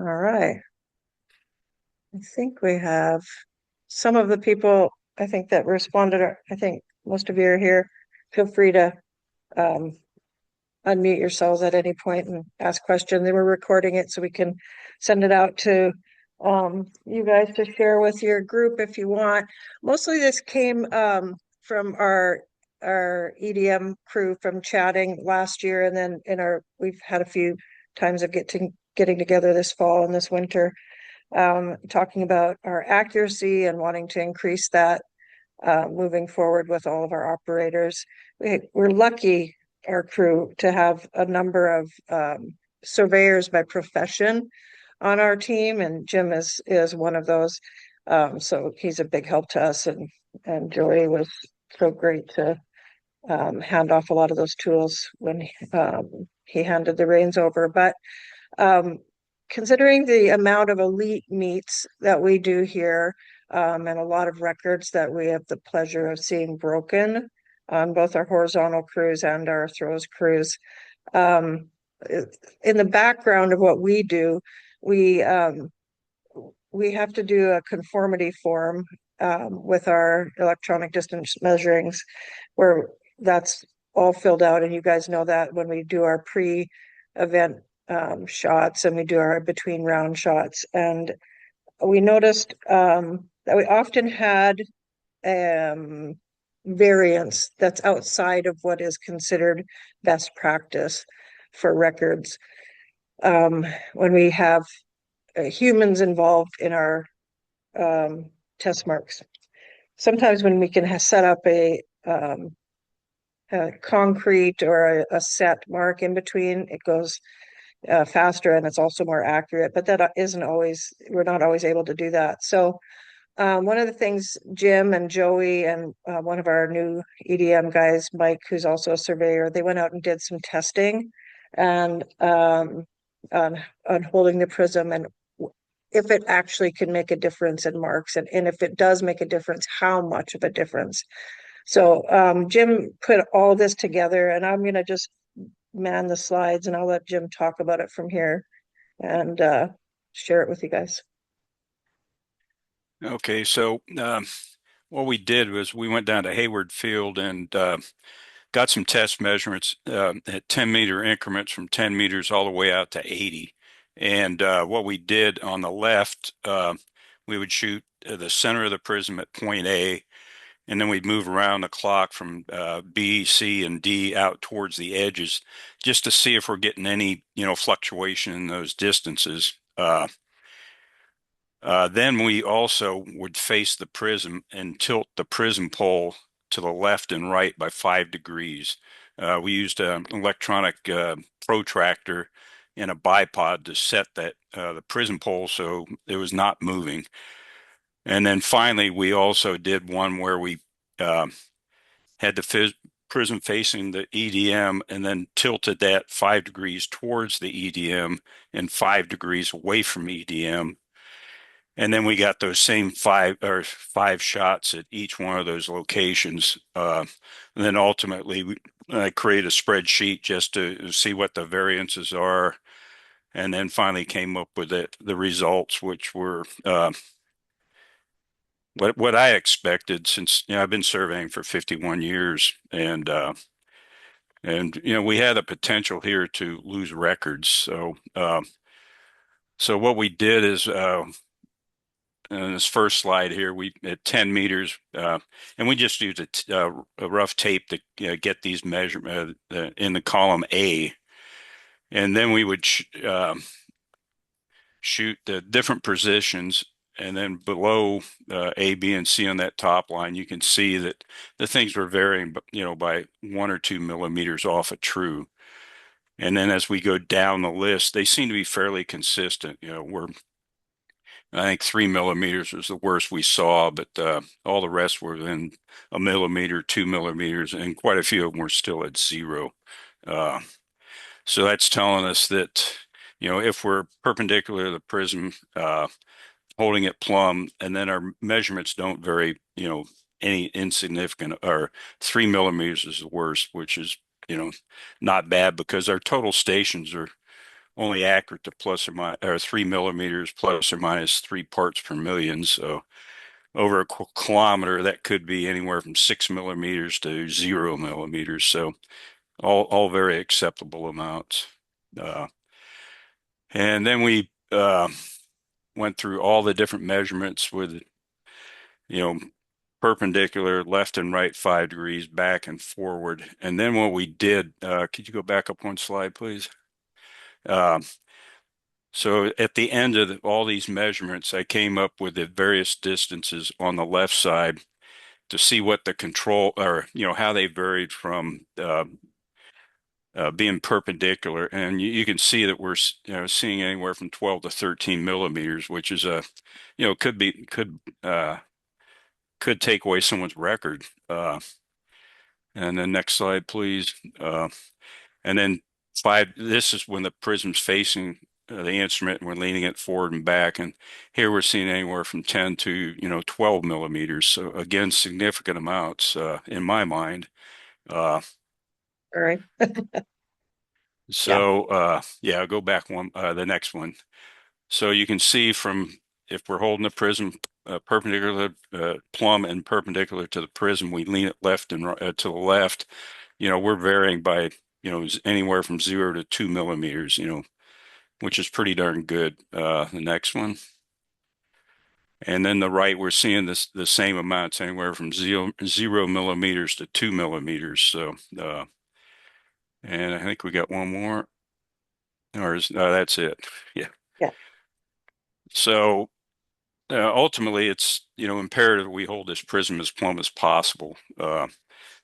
right. I think we have some of the people, I think that responded, I think most of you are here. Feel free to um, unmute yourselves at any point and ask questions. They were recording it so we can send it out to you guys to share with your group if you want. Mostly this came from our EDM crew from chatting last year, and then we've had a few times of getting together this fall and this winter, talking about our accuracy and wanting to increase that moving forward with all of our operators. We're lucky, our crew, to have a number of surveyors by profession on our team, and Jim is one of those. So he's a big help to us, and Joey was so great to hand off a lot of those tools when he handed the reins over. But considering the amount of elite meets that we do here, and a lot of records that we have the pleasure of seeing broken on both our horizontal crews and our throws crews. In the background of what we do, we we have to do a conformity form with our electronic distance measurings, where that's all filled out, and you guys know that when we do our pre-event shots and we do our between round shots. And we noticed that we often had variance that's outside of what is considered best practice for records when we have humans involved in our test marks. Sometimes when we can set up a concrete or a set mark in between, it goes faster and it's also more accurate, but that isn't always, we're not always able to do that. So one of the things Jim and Joey and one of our new EDM guys, Mike, who's also a surveyor, they went out and did some testing and on holding the prism, and if it actually can make a difference in marks, and if it does make a difference, how much of a difference. So Jim put all this together, and I'm going to just man the slides and I'll let Jim talk about it from here and share it with you guys. Okay, so what we did was we went down to Hayward Field and got some test measurements at 10-meter increments from 10 meters all the way out to 80. And what we did on the left, we would shoot the center of the prism at point A, and then we'd move around the clock from B, C, and D out towards the edges just to see if we're getting any, fluctuation in those distances. Then we also would face the prism and tilt the prism pole to the left and right by 5 degrees. We used an electronic protractor and a bipod to set that the prism pole so it was not moving. And then finally, we also did one where we had the prism facing the EDM and then tilted that 5 degrees towards the EDM and 5 degrees away from EDM. And then we got those same five shots at each one of those locations. And then ultimately, I create a spreadsheet just to see what the variances are, and then finally came up with the results, which were what I expected, since I've been surveying for 51 years, and we had a potential here to lose records. So what we did is. In this first slide here, we at 10 meters, and we just used a rough tape to get these measurements in the column A, and then we would shoot the different positions, and then below A, B, and C on that top line, you can see that the things were varying, by 1 or 2 millimeters off a true. And then as we go down the list, they seem to be fairly consistent. I think 3 millimeters was the worst we saw, but all the rest were within a millimeter, 2 millimeters, and quite a few of them were still at 0. So that's telling us that, if we're perpendicular to the prism, holding it plumb, and then our measurements don't vary, any insignificant, or 3 millimeters is the worst, which is, not bad because our total stations are only accurate to plus or minus or 3 millimeters plus or minus 3 parts per million. So over a kilometer, that could be anywhere from 6 millimeters to 0 millimeters. So all very acceptable amounts. Uh, and then we went through all the different measurements with, you know, perpendicular, left and right 5 degrees, back and forward. And then what we did, could you go back up one slide, please? Uh, so at the end of all these measurements, I came up with the various distances on the left side to see what the control or, how they varied from being perpendicular. And you can see that we're, seeing anywhere from 12 to 13 millimeters, which is could take away someone's record. And then next slide, please. And then this is when the prism's facing the instrument and we're leaning it forward and back. And here we're seeing anywhere from 10 to, 12 millimeters. So again, significant amounts in my mind. Uh, All right. yeah, go back the next one. So you can see from if we're holding the prism perpendicular, plumb and perpendicular to the prism, we lean it left and to the left. We're varying by, anywhere from 0 to 2 millimeters, which is pretty darn good. The next one. And then the right, we're seeing the same amounts, anywhere from 0 millimeters to 2 millimeters. So, and I think we got one more, or that's it. Yeah. Yeah. So ultimately, it's imperative we hold this prism as plumb as possible,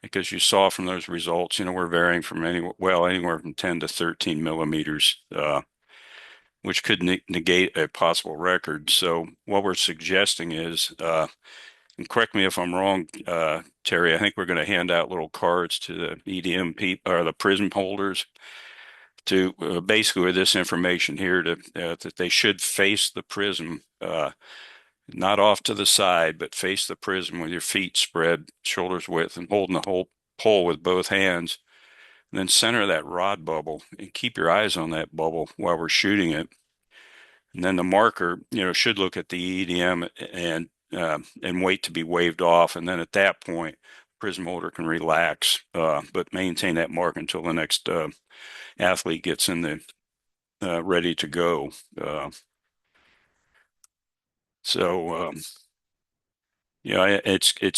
because you saw from those results, we're varying from anywhere from 10 to 13 millimeters, which could negate a possible record. So what we're suggesting is, and correct me if I'm wrong, Terry, I think we're going to hand out little cards to the EDM people or the prism holders to basically with this information here that they should face the prism, not off to the side, but face the prism with your feet spread shoulders width and holding the whole pole with both hands. And then center that rod bubble and keep your eyes on that bubble while we're shooting it. And then the marker, should look at the EDM and wait to be waved off. And then at that point, prism holder can relax, but maintain that mark until the next athlete gets in the ready to go. It's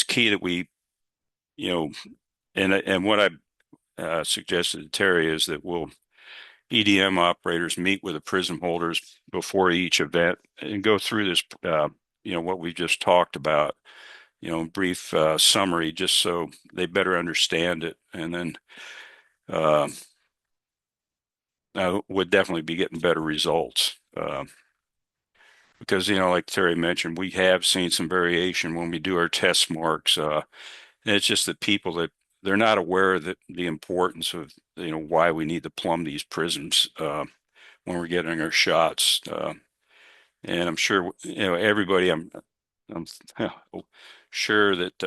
key that we, and what I suggested to Terry is that we'll EDM operators meet with the prism holders before each event and go through this, what we just talked about, brief summary, just so they better understand it. And then would definitely be getting better results. Because, like Terry mentioned, we have seen some variation when we do our test marks. And it's just that people that they're not aware that the importance of, why we need to plumb these prisms when we're getting our shots. And I'm sure, everybody I'm sure that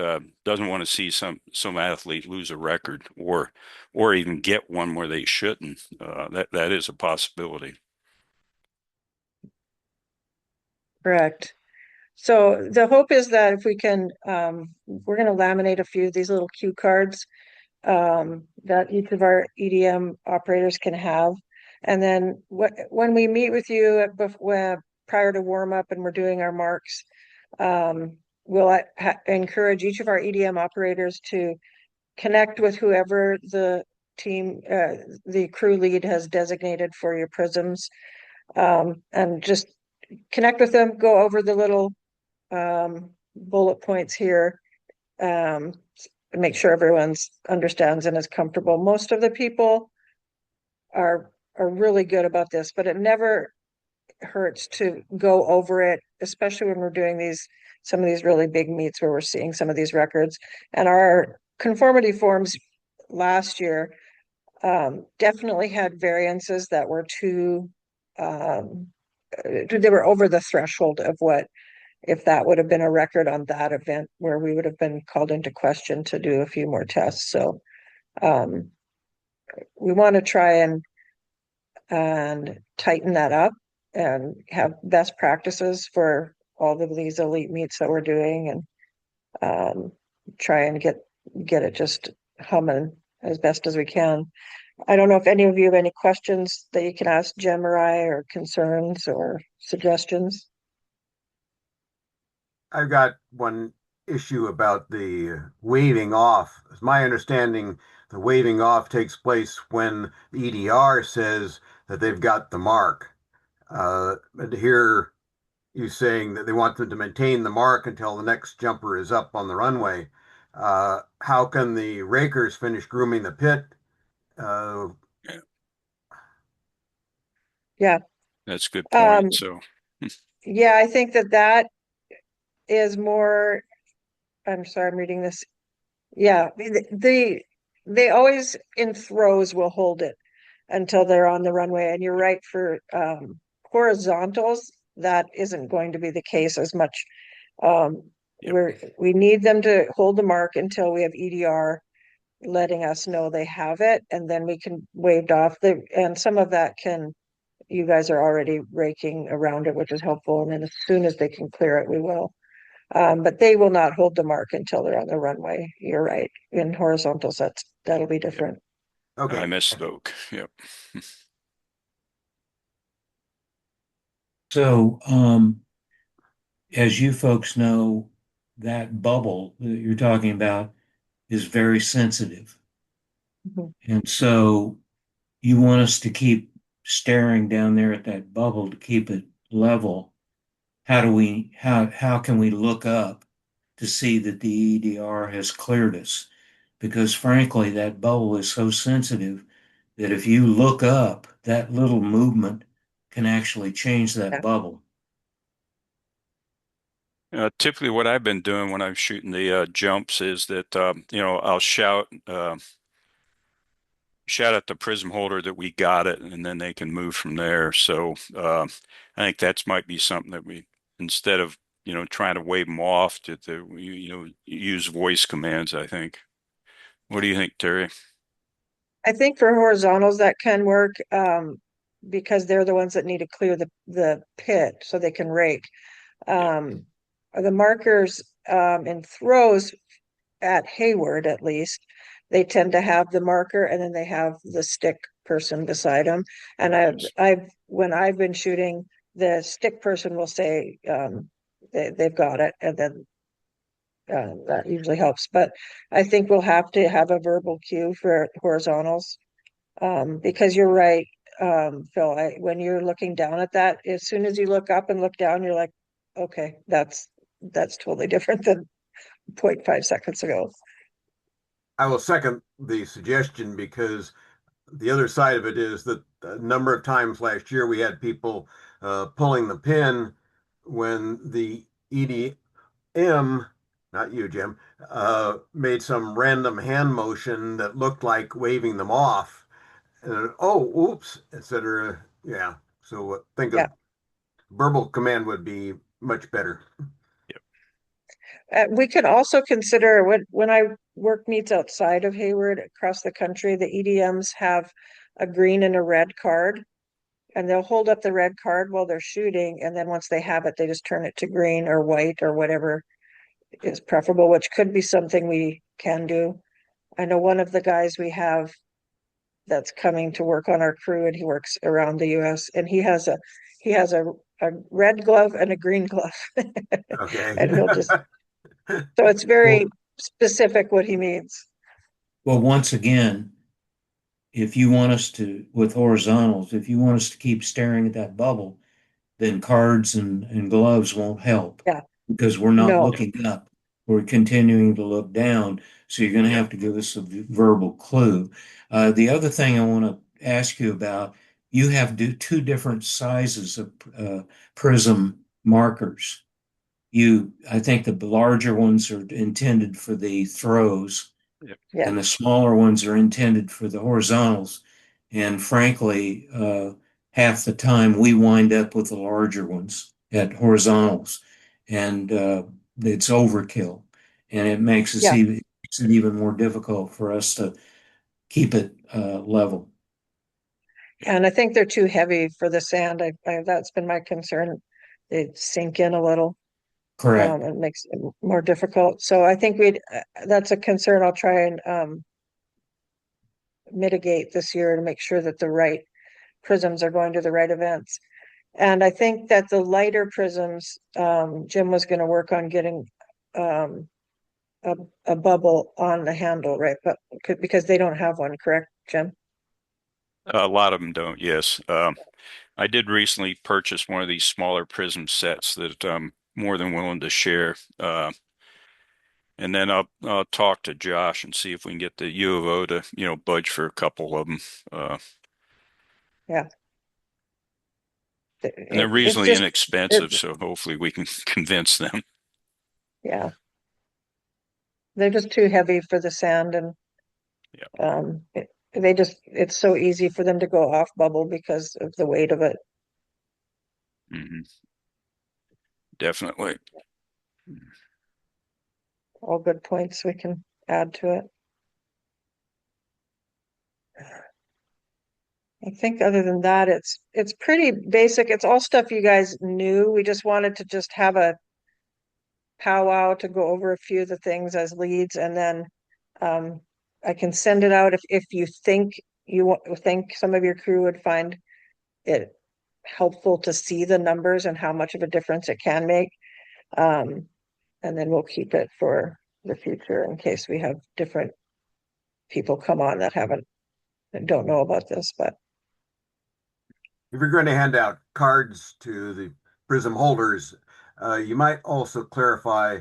doesn't want to see some athlete lose a record or even get one where they shouldn't. That is a possibility. Correct. So the hope is that if we can, we're going to laminate a few of these little cue cards that each of our EDM operators can have. And then when we meet with you prior to warm up and we're doing our marks, we'll encourage each of our EDM operators to connect with whoever the team, the crew lead has designated for your prisms, and just connect with them, go over the little bullet points here, make sure everyone's understands and is comfortable. Most of the people are really good about this, but it never hurts to go over it, especially when we're doing some of these really big meets where we're seeing some of these records. And our conformity forms last year definitely had variances that were they were over the threshold of what, if that would have been a record on that event, where we would have been called into question to do a few more tests. So we want to try and and tighten that up and have best practices for all of these elite meets that we're doing and try and get it just humming as best as we can. I don't know if any of you have any questions that you can ask Jem or I, or concerns or suggestions. I've got one issue about the waving off. It's my understanding the waving off takes place when the EDR says that they've got the mark. And to hear you saying that they want them to maintain the mark until the next jumper is up on the runway, how can the rakers finish grooming the pit? Uh, Yeah, Yeah. that's a good point. Um, So, yeah, I think that that is more, I'm sorry, I'm reading this. Yeah, they always in throws will hold it until they're on the runway. And you're right, for horizontals, that isn't going to be the case as much. yep. We need them to hold the mark until we have EDR letting us know they have it, and then we can wave off and some of that can, you guys are already raking around it, which is helpful. And then as soon as they can clear it, we will. But they will not hold the mark until they're on the runway. You're right. In horizontals, that'll be Yep. different. I okay. misspoke. Yep. So, as you folks know, that bubble that you're talking about is very sensitive. Mhm. And so you want us to keep staring down there at that bubble to keep it level. How can we look up to see that the EDR has cleared us? Because frankly, that bubble is so sensitive that if you look up, that little movement can actually change that Yeah. bubble. Typically, what I've been doing when I'm shooting the jumps is that I'll shout at the prism holder that we got it, and then they can move from there. So I think that's might be something that we, instead of trying to wave them off, use voice commands. I think. What do you think, Terry? I think for horizontals that can work, because they're the ones that need to clear the pit so they can rake. Yeah. Um, the markers in throws at Hayward, at least, they tend to have the marker and then they have the stick person beside them. And Yes. when I've been shooting, the stick person will say they've got it, and then that usually helps. But I think we'll have to have a verbal cue for horizontals, because you're right, Phil. When you're looking down at that, as soon as you look up and look down, you're like, okay, that's totally different than 0.5 seconds ago. I will second the suggestion because the other side of it is that a number of times last year we had people pulling the pin when the EDM, not you, Jim, made some random hand motion that looked like waving them off. And oh, oops, etc. Yeah. So think Yeah. of verbal command would be much better. Yep. We can also consider when I work meets outside of Hayward across the country, the EDMs have a green and a red card, and they'll hold up the red card while they're shooting, and then once they have it, they just turn it to green or white or whatever is preferable, which could be something we can do. I know one of the guys we have that's coming to work on our crew, and he works around the US, and he has a red glove and a green glove. Okay. And he'll just, so it's very Well, specific what he means. well, once again, if you want us to, with horizontals, if you want us to keep staring at that bubble, then cards and gloves won't help Yeah, because we're not no, looking up. We're continuing to look down. So you're going to Yep. have to give us a verbal clue. The other thing I want to ask you about, you have two different sizes of prism markers. I think the larger ones are intended for the throws, Yep. yeah, and the smaller ones are intended for the horizontals. And frankly, half the time we wind up with the larger ones at horizontals, and it's overkill, and yeah. it makes it even more difficult for us to keep it level. And I think they're too heavy for the sand. That's been my concern. They sink in a little. Correct. It makes it more difficult. So I think that's a concern I'll try and mitigate this year to make sure that the right prisms are going to the right events. And I think that the lighter prisms, Jim was going to work on getting a bubble on the handle, right? But because they don't have one, correct, Jim? A lot of them don't, yes. I did recently purchase one of these smaller prism sets that I'm more than willing to share. And then I'll talk to Josh and see if we can get the U of O to, budge for a couple of them. Yeah. And they're It's reasonably just, inexpensive, so hopefully we can convince them. yeah. They're just too heavy for the sand, and it's so easy for them to go off bubble because of the weight of it. Hmm. Definitely. All good points we can add to it. I think other than that, it's pretty basic. It's all stuff you guys knew. We just wanted to just have a powwow to go over a few of the things as leads, and then I can send it out if you think some of your crew would find it helpful to see the numbers and how much of a difference it can make. And then we'll keep it for the future in case we have different people come on that don't know about this, but If you're going to hand out cards to the prism holders, you might also clarify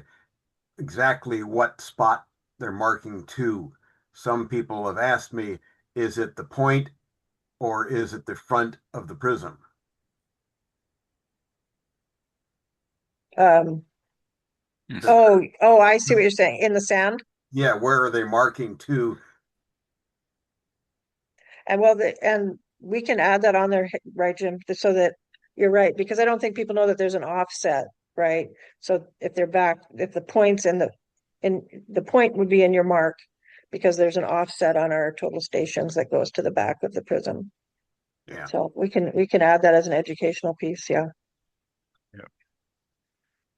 exactly what spot they're marking to. Some people have asked me, is it the point or is it the front of the prism? oh, I see what you're saying. In the sand? Yeah, where are they marking to? And and we can add that on there, right, Jim? So that you're right, because I don't think people know that there's an offset, right? So if the points in the point would be in your mark, because there's an offset on our total stations that goes to the back of the prism. Yeah. So we can add that as an educational piece, yeah. Yeah.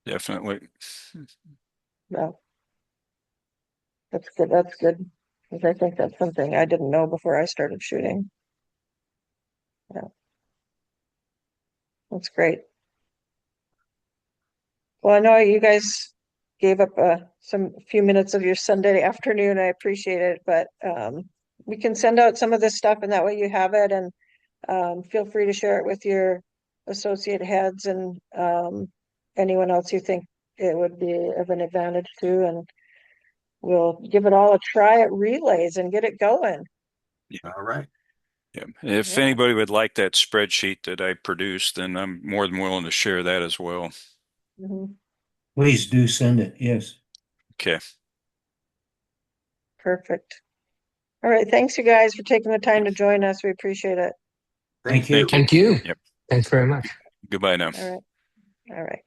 Definitely. No. That's good. That's good. Because I think that's something I didn't know before I started shooting. Yeah. That's great. Well, I know you guys gave up some few minutes of your Sunday afternoon. I appreciate it, but we can send out some of this stuff, and that way you have it, and feel free to share it with your associate heads and anyone else you think it would be of an advantage to, and we'll give it all a try at relays and get it going. All right. Yeah. If Yeah. anybody would like that spreadsheet that I produced, then I'm more than willing to share that as well. Mhm. Please do send it. Yes. Okay. Perfect. All right. Thanks, you guys, for taking the time to join us. We appreciate it. Thank you. Thank you. Thank you. Yep. Thanks very much. Goodbye now. All right. All right.